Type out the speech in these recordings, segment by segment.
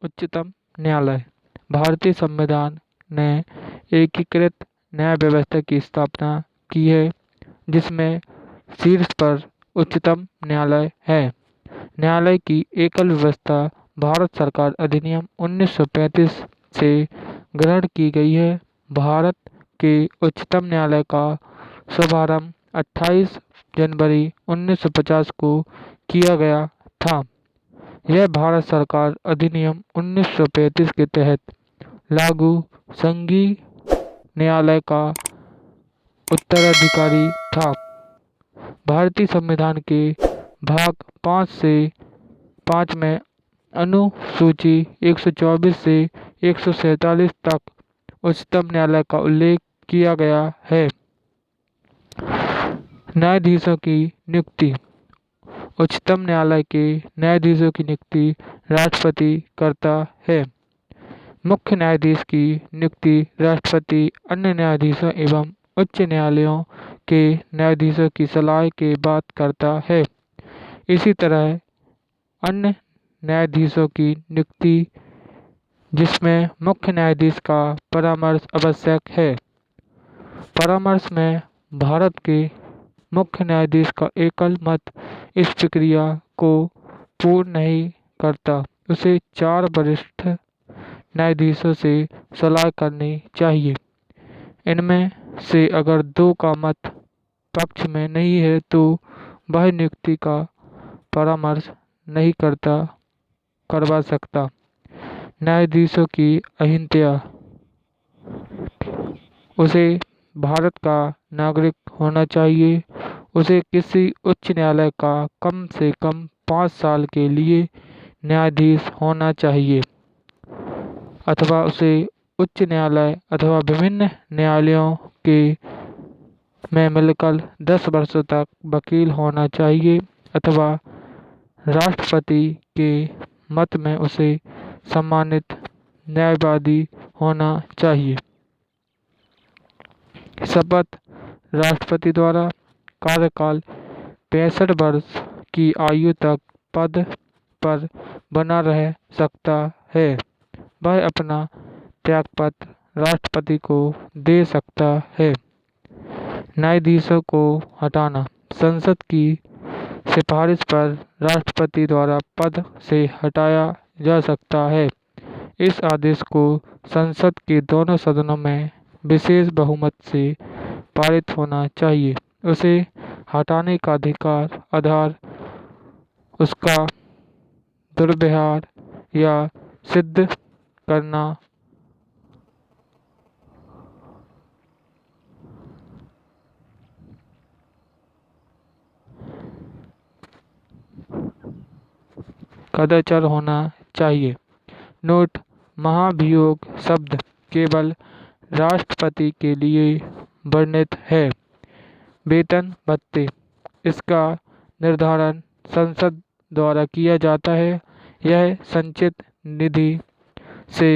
उच्चतम न्यायालय। भारतीय संविधान ने एकीकृत न्याय व्यवस्था की स्थापना की है, जिसमें शीर्ष पर उच्चतम न्यायालय है। न्यायालय की एकल व्यवस्था भारत सरकार अधिनियम 1935 से ग्रहण की गई है। भारत के उच्चतम न्यायालय का शुभारंभ 28 जनवरी 1950 को किया गया था। यह भारत सरकार अधिनियम 1935 के तहत लागू संघीय न्यायालय का उत्तराधिकारी था। भारतीय संविधान के भाग 5 में अनुसूची 124 से 147 तक उच्चतम न्यायालय का उल्लेख किया गया है। न्यायाधीशों की नियुक्ति। उच्चतम न्यायालय के न्यायाधीशों की नियुक्ति राष्ट्रपति करता है। मुख्य न्यायाधीश की नियुक्ति राष्ट्रपति अन्य न्यायाधीशों एवं उच्च न्यायालयों के न्यायाधीशों की सलाह के बाद करता है। इसी तरह अन्य न्यायाधीशों की नियुक्ति जिसमें मुख्य न्यायाधीश का परामर्श आवश्यक है। परामर्श में भारत के मुख्य न्यायाधीश का एकल मत इस प्रक्रिया को पूर्ण नहीं करता। उसे 4 वरिष्ठ न्यायाधीशों से सलाह करनी चाहिए। इनमें से अगर 2 का मत पक्ष में नहीं है तो वह नियुक्ति का परामर्श नहीं करवा सकता। न्यायाधीशों की अहर्ता। उसे भारत का नागरिक होना चाहिए। उसे किसी उच्च न्यायालय का कम से कम 5 साल के लिए न्यायाधीश होना चाहिए, अथवा उसे उच्च न्यायालय अथवा विभिन्न न्यायालयों के में मिलकर 10 वर्षों तक वकील होना चाहिए, अथवा राष्ट्रपति के मत में उसे सम्मानित न्यायवादी होना चाहिए। शपथ। राष्ट्रपति द्वारा कार्यकाल 65 वर्ष की आयु तक पद पर बना रह सकता है। वह अपना त्यागपत्र राष्ट्रपति को दे सकता है। न्यायाधीशों को हटाना। संसद की सिफारिश पर राष्ट्रपति द्वारा पद से हटाया जा सकता है। इस आदेश को संसद के दोनों सदनों में विशेष बहुमत से पारित होना चाहिए। उसे हटाने का अधिकार आधार उसका दुर्व्यवहार या सिद्ध करना कदाचार होना चाहिए। नोट: महाभियोग शब्द केवल राष्ट्रपति के लिए वर्णित है। वेतन भत्ते। इसका निर्धारण संसद द्वारा किया जाता है। यह संचित निधि से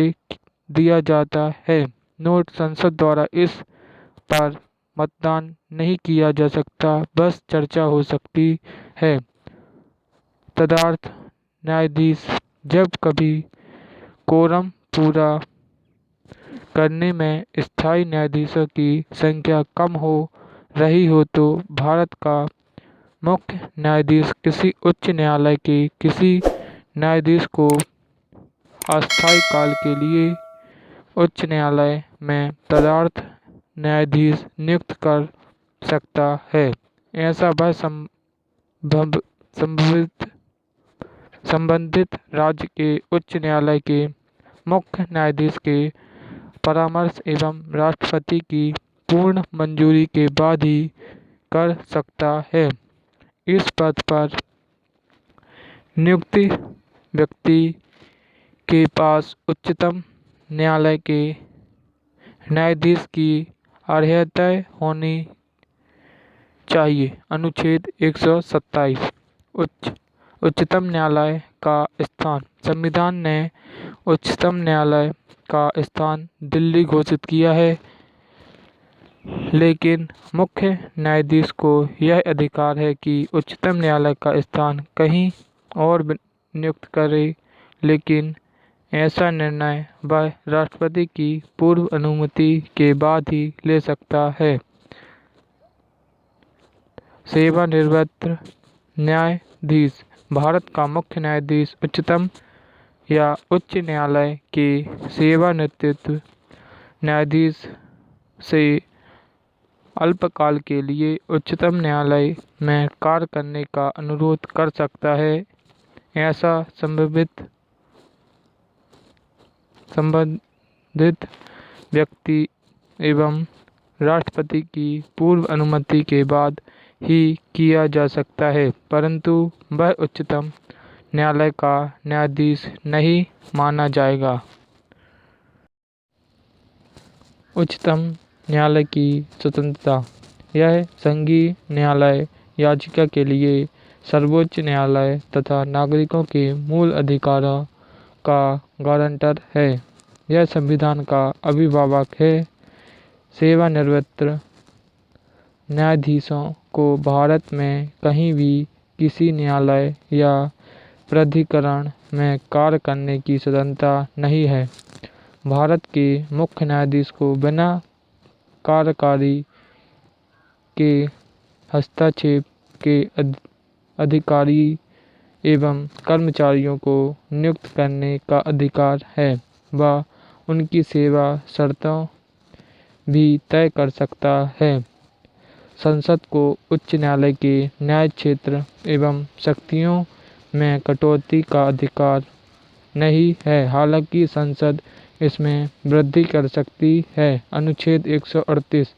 दिया जाता है। नोट: संसद द्वारा इस पर मतदान नहीं किया जा सकता, बस चर्चा हो सकती है। तदर्थ न्यायाधीश जब कभी कोरम पूरा करने में स्थायी न्यायाधीशों की संख्या कम हो रही हो तो भारत का मुख्य न्यायाधीश किसी उच्च न्यायालय के किसी न्यायाधीश को अस्थायी काल के लिए उच्च न्यायालय में तदर्थ न्यायाधीश नियुक्त कर सकता है। ऐसा वह संबंधित राज्य के उच्च न्यायालय के मुख्य न्यायाधीश के परामर्श एवं राष्ट्रपति की पूर्ण मंजूरी के बाद ही कर सकता है। इस पद पर नियुक्त व्यक्ति के पास उच्चतम न्यायालय के न्यायाधीश की अर्हता होनी चाहिए। अनुच्छेद 127। उच्चतम न्यायालय का स्थान। संविधान ने उच्चतम न्यायालय का स्थान दिल्ली घोषित किया है, लेकिन मुख्य न्यायाधीश को यह अधिकार है कि उच्चतम न्यायालय का स्थान कहीं और नियुक्त करे, लेकिन ऐसा निर्णय वह राष्ट्रपति की पूर्व अनुमति के बाद ही ले सकता है। सेवानिवृत्त न्यायाधीश भारत का मुख्य न्यायाधीश उच्चतम या उच्च न्यायालय के सेवानिवृत्त न्यायाधीश से अल्पकाल के लिए उच्चतम न्यायालय में कार्य करने का अनुरोध कर सकता है। ऐसा संबंधित व्यक्ति एवं राष्ट्रपति की पूर्व अनुमति के बाद ही किया जा सकता है, परंतु वह उच्चतम न्यायालय का न्यायाधीश नहीं माना जाएगा। उच्चतम न्यायालय की स्वतंत्रता। यह संघीय न्यायालय याचिका के लिए सर्वोच्च न्यायालय तथा नागरिकों के मूल अधिकारों का गारंटर है। यह संविधान का अभिभावक है। सेवानिवृत्त न्यायाधीशों को भारत में कहीं भी किसी न्यायालय या प्राधिकरण में कार्य करने की स्वतंत्रता नहीं है। भारत के मुख्य न्यायाधीश को बिना कार्यकारी के हस्तक्षेप के अधिकारी एवं कर्मचारियों को नियुक्त करने का अधिकार है। वह उनकी सेवा शर्तों भी तय कर सकता है। संसद को उच्च न्यायालय के न्याय क्षेत्र एवं शक्तियों में कटौती का अधिकार नहीं है, हालांकि संसद इसमें वृद्धि कर सकती है। अनुच्छेद 138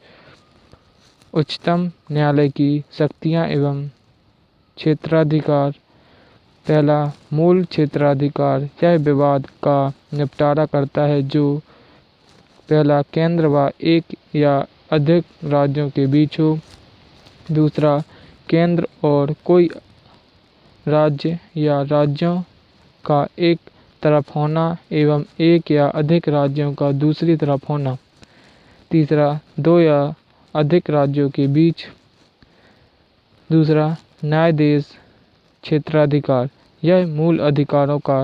उच्चतम न्यायालय की शक्तियाँ एवं क्षेत्राधिकार। पहला, मूल क्षेत्राधिकार। यह विवाद का निपटारा करता है जो पहला केंद्र व एक या अधिक राज्यों के बीच हो। दूसरा, केंद्र और कोई राज्य या राज्यों का एक तरफ होना एवं एक या अधिक राज्यों का दूसरी तरफ होना। तीसरा, दो या अधिक राज्यों के बीच। दूसरा, न्यायाधीश क्षेत्राधिकार। यह मूल अधिकारों का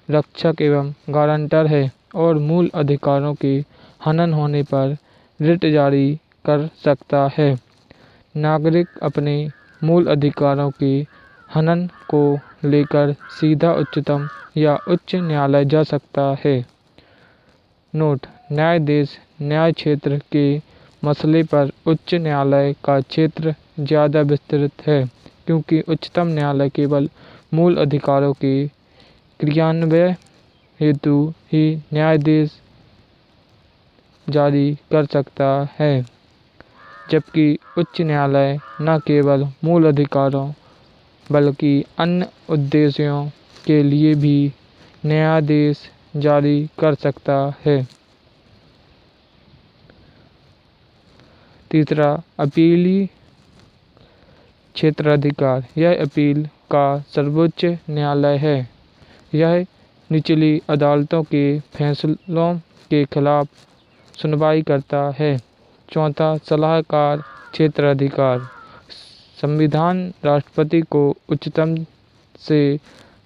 रक्षक एवं गारंटर है और मूल अधिकारों के हनन होने पर रिट जारी कर सकता है। नागरिक अपने मूल अधिकारों के हनन को लेकर सीधा उच्चतम या उच्च न्यायालय जा सकता है। नोट: न्यायाधीश न्याय क्षेत्र के मसले पर उच्च न्यायालय का क्षेत्र ज़्यादा विस्तृत है, क्योंकि उच्चतम न्यायालय केवल मूल अधिकारों के क्रियान्वयन हेतु ही न्यायादेश जारी कर सकता है, जबकि उच्च न्यायालय न केवल मूल अधिकारों बल्कि अन्य उद्देश्यों के लिए भी न्यायादेश जारी कर सकता है। तीसरा, अपीली क्षेत्राधिकार। यह अपील का सर्वोच्च न्यायालय है। यह निचली अदालतों के फैसलों के खिलाफ सुनवाई करता है। चौथा, सलाहकार क्षेत्राधिकार। संविधान राष्ट्रपति को उच्चतम से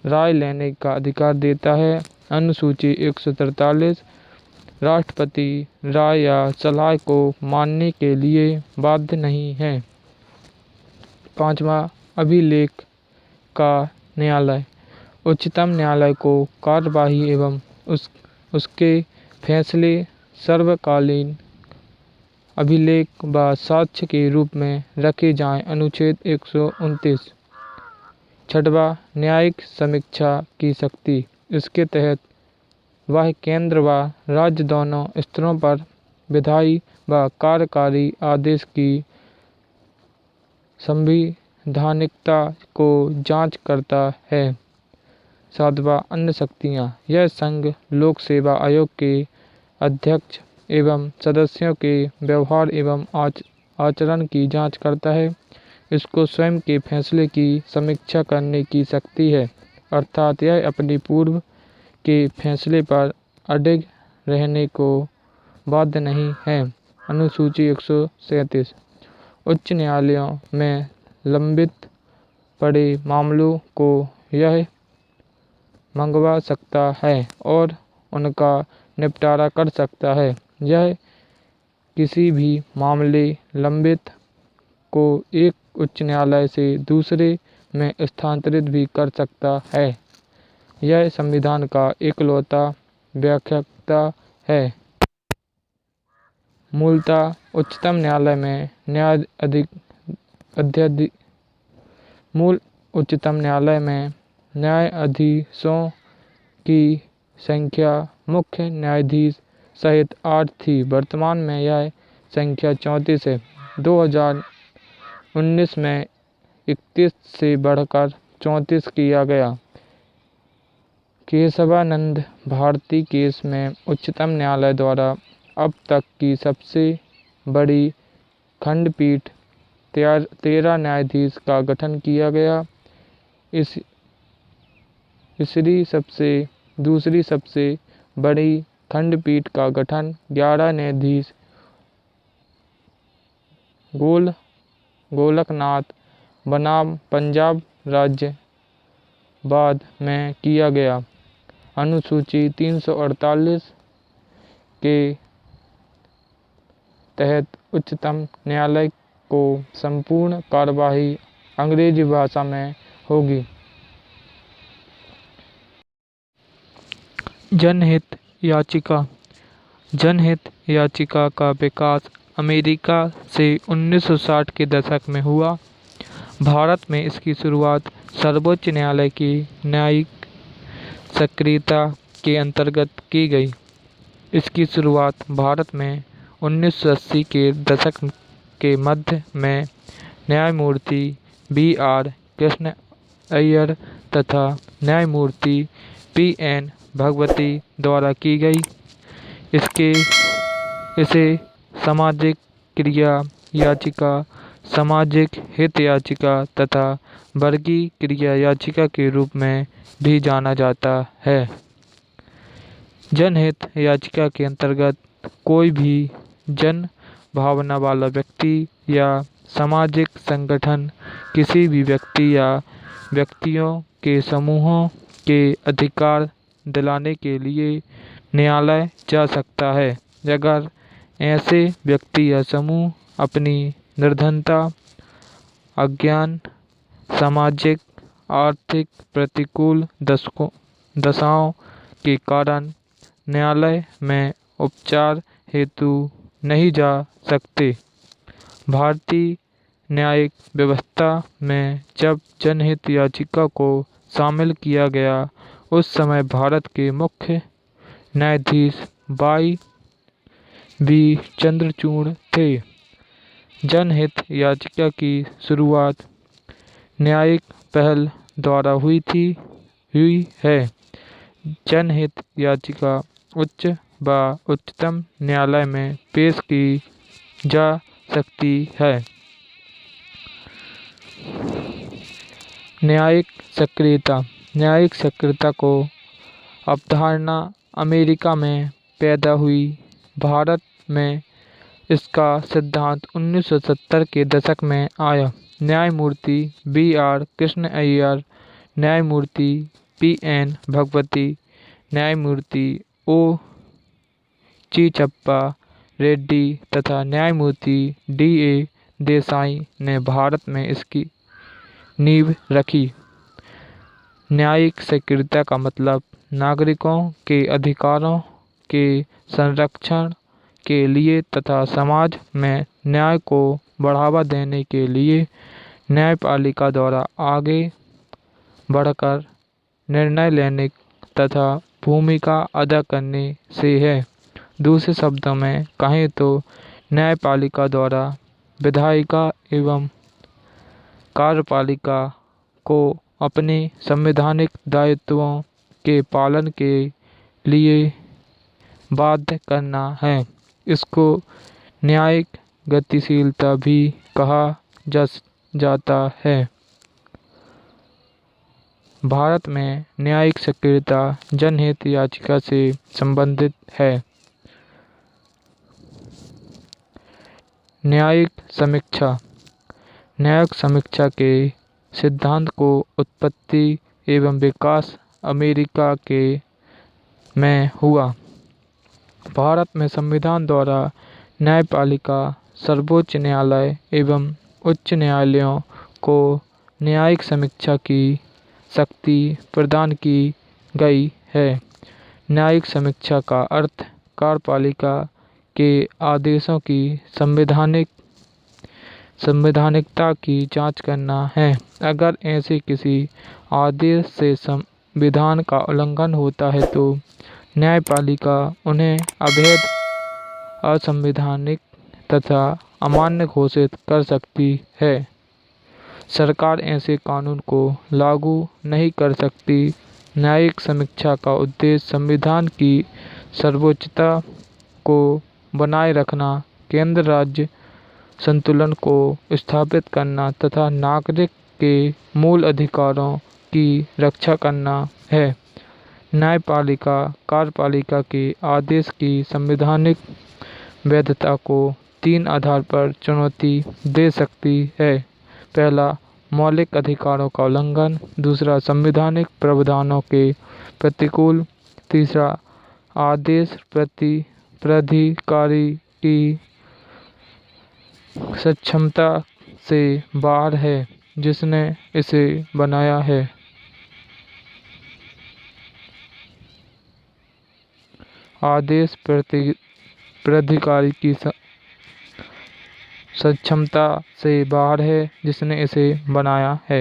राय लेने का अधिकार देता है। अनुसूची 143 राष्ट्रपति राय या सलाह को मानने के लिए बाध्य नहीं है। पाँचवा, अभिलेख का न्यायालय। उच्चतम न्यायालय को कार्यवाही एवं उसके फैसले सर्वकालीन अभिलेख व साक्ष्य के रूप में रखे जाएं। अनुच्छेद 129। छठवां, न्यायिक समीक्षा की शक्ति। इसके तहत वह केंद्र व राज्य दोनों स्तरों पर विधायी व कार्यकारी आदेश की संवैधानिकता को जांच करता है। सातवां, अन्य शक्तियाँ। यह संघ लोक सेवा आयोग के अध्यक्ष एवं सदस्यों के व्यवहार एवं आचरण की जांच करता है। इसको स्वयं के फैसले की समीक्षा करने की शक्ति है, अर्थात यह अपने पूर्व के फैसले पर अडिग रहने को बाध्य नहीं है। अनुसूची 137 उच्च न्यायालयों में लंबित पड़े मामलों को यह मंगवा सकता है और उनका निपटारा कर सकता है। यह किसी भी मामले लंबित को एक उच्च न्यायालय से दूसरे में स्थानांतरित भी कर सकता है। यह संविधान का इकलौता व्याख्याता है। मूलतः उच्चतम न्यायालय में उच्चतम न्यायालय में न्यायाधीशों की संख्या मुख्य न्यायाधीश सहित 8 थी। वर्तमान में यह संख्या 34 है। 2019 में 31 से बढ़कर 34 किया गया। केशवानंद भारती केस में उच्चतम न्यायालय द्वारा अब तक की सबसे बड़ी खंडपीठ 13 न्यायाधीश का गठन किया गया। दूसरी सबसे बड़ी खंडपीठ का गठन 11 न्यायाधीश गोलकनाथ बनाम पंजाब राज्य बाद में किया गया। अनुसूची 348 के तहत उच्चतम न्यायालय को संपूर्ण कार्यवाही अंग्रेजी भाषा में होगी। जनहित याचिका। जनहित याचिका का विकास अमेरिका से 1960 के दशक में हुआ। भारत में इसकी शुरुआत सर्वोच्च न्यायालय की न्यायिक सक्रियता के अंतर्गत की गई। इसकी शुरुआत भारत में 1980 के दशक के मध्य में न्यायमूर्ति B.R. कृष्ण अय्यर तथा न्यायमूर्ति P.N. भगवती द्वारा की गई। इसे सामाजिक क्रिया याचिका, सामाजिक हित याचिका तथा वर्गीय क्रिया याचिका के रूप में भी जाना जाता है। जनहित याचिका के अंतर्गत कोई भी जन भावना वाला व्यक्ति या सामाजिक संगठन किसी भी व्यक्ति या व्यक्तियों के समूहों के अधिकार दिलाने के लिए न्यायालय जा सकता है, अगर ऐसे व्यक्ति या समूह अपनी निर्धनता, अज्ञान, सामाजिक आर्थिक प्रतिकूल दशाओं के कारण न्यायालय में उपचार हेतु नहीं जा सकते। भारतीय न्यायिक व्यवस्था में जब जनहित याचिका को शामिल किया गया, उस समय भारत के मुख्य न्यायाधीश Y.V. चंद्रचूड़ थे। जनहित याचिका की शुरुआत न्यायिक पहल द्वारा हुई है। जनहित याचिका उच्च व उच्चतम न्यायालय में पेश की जा सकती है। न्यायिक सक्रियता। न्यायिक सक्रियता को अवधारणा अमेरिका में पैदा हुई। भारत में इसका सिद्धांत 1970 के दशक में आया। न्यायमूर्ति B.R. कृष्ण अय्यर, न्यायमूर्ति P.N. भगवती, न्यायमूर्ति O. चिदंबरम रेड्डी तथा न्यायमूर्ति D.A. देसाई ने भारत में इसकी नींव रखी। न्यायिक सक्रियता का मतलब नागरिकों के अधिकारों के संरक्षण के लिए तथा समाज में न्याय को बढ़ावा देने के लिए न्यायपालिका द्वारा आगे बढ़कर निर्णय लेने तथा भूमिका अदा करने से है। दूसरे शब्दों में कहें तो न्यायपालिका द्वारा विधायिका एवं कार्यपालिका को अपने संवैधानिक दायित्वों के पालन के लिए बाध्य करना है। इसको न्यायिक गतिशीलता भी कहा जाता है। भारत में न्यायिक सक्रियता जनहित याचिका से संबंधित है। न्यायिक समीक्षा। न्यायिक समीक्षा के सिद्धांत को उत्पत्ति एवं विकास अमेरिका के में हुआ। भारत में संविधान द्वारा न्यायपालिका, सर्वोच्च न्यायालय एवं उच्च न्यायालयों को न्यायिक समीक्षा की शक्ति प्रदान की गई है। न्यायिक समीक्षा का अर्थ कार्यपालिका के आदेशों की संवैधानिकता की जांच करना है। अगर ऐसे किसी आदेश से संविधान का उल्लंघन होता है तो न्यायपालिका उन्हें अवैध, असंवैधानिक तथा अमान्य घोषित कर सकती है। सरकार ऐसे कानून को लागू नहीं कर सकती। न्यायिक समीक्षा का उद्देश्य संविधान की सर्वोच्चता को बनाए रखना, केंद्र राज्य संतुलन को स्थापित करना तथा नागरिक के मूल अधिकारों की रक्षा करना है। न्यायपालिका कार्यपालिका के आदेश की संवैधानिक वैधता को 3 आधार पर चुनौती दे सकती है। पहला, मौलिक अधिकारों का उल्लंघन। दूसरा, संवैधानिक प्रावधानों के प्रतिकूल। तीसरा, आदेश प्राधिकारी की सक्षमता से बाहर है जिसने इसे बनाया है। आदेश प्राधिकारी की सक्षमता से बाहर है जिसने इसे बनाया है।